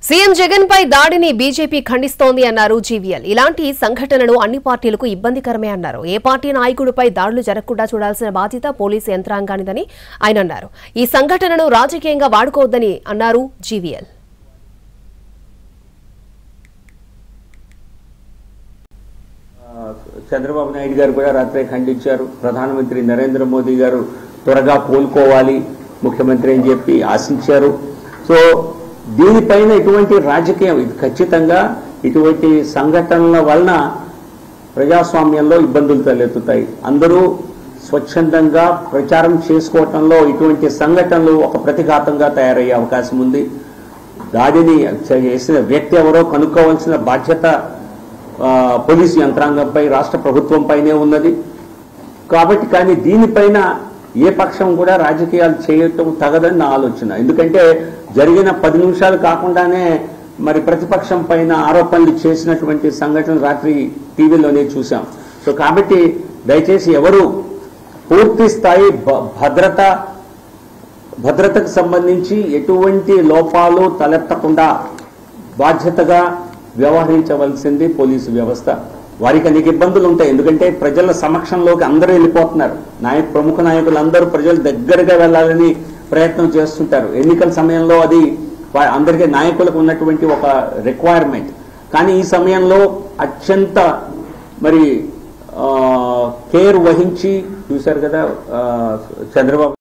CM Jagan పై దాడిని BJP ఖండిస్తోంది అన్నారు జీవీఎల్. ఇలాంటి సంఘటనలు అన్ని పార్టీలకు ఇబ్బందికరమే అన్నారు. ఏ పార్టీ నాయకుడిపై దాడులు జరగకుండా చూడాల్సిన బాధ్యత పోలీసు యంత్రాంగానిదని ఆయన అన్నారు. ఈ సంఘటనను రాజకీయంగా వాడుకోవద్దని అన్నారు జీవీఎల్. చంద్రబాబు నాయుడు గారు కూడా రాత్రి ఖండించారు. ప్రధానమంత్రి నరేంద్ర మోదీ గారు త్వరగా కోలుకోవాలి ముఖ్యమంత్రి అని చెప్పి ఆశించారు. సో దీనిపైన ఇటువంటి రాజకీయం ఖచ్చితంగా ఇటువంటి సంఘటనల వలన ప్రజాస్వామ్యంలో ఇబ్బందులు తలెత్తుతాయి. అందరూ స్వచ్ఛందంగా ప్రచారం చేసుకోవటంలో ఇటువంటి సంఘటనలు ఒక ప్రతిఘాతంగా తయారయ్యే అవకాశం ఉంది. దాడిని చేసిన వ్యక్తి ఎవరో కనుక్కోవాల్సిన బాధ్యత పోలీసు యంత్రాంగంపై, రాష్ట్ర ప్రభుత్వంపైనే ఉన్నది. కాబట్టి కానీ దీనిపైన ఏ పక్షం కూడా రాజకీయాలు చేయటం తగదని నా ఆలోచన. ఎందుకంటే జరిగిన 10 నిమిషాలు కాకుండానే మరి ప్రతిపక్షం పైన ఆరోపణలు చేసినటువంటి సంఘటనలు రాత్రి టీవీలోనే చూసాం. సో కాబట్టి దయచేసి ఎవరు పూర్తి స్థాయి భద్రతకు సంబంధించి ఎటువంటి లోపాలు తలెత్తకుండా బాధ్యతగా వ్యవహరించవలసింది పోలీసు వ్యవస్థ. వారికి అనేక ఇబ్బందులు ఉంటాయి. ఎందుకంటే ప్రజల సమక్షంలోకి అందరూ వెళ్ళిపోతున్నారు. ప్రముఖ నాయకులు అందరూ ప్రజల దగ్గరగా వెళ్లాలని ప్రయత్నం చేస్తుంటారు. ఎన్నికల సమయంలో అది అందరికీ నాయకులకు ఉన్నటువంటి ఒక రిక్వైర్మెంట్. కానీ ఈ సమయంలో అత్యంత మరి కేర్ వహించి చూశారు కదా చంద్రబాబు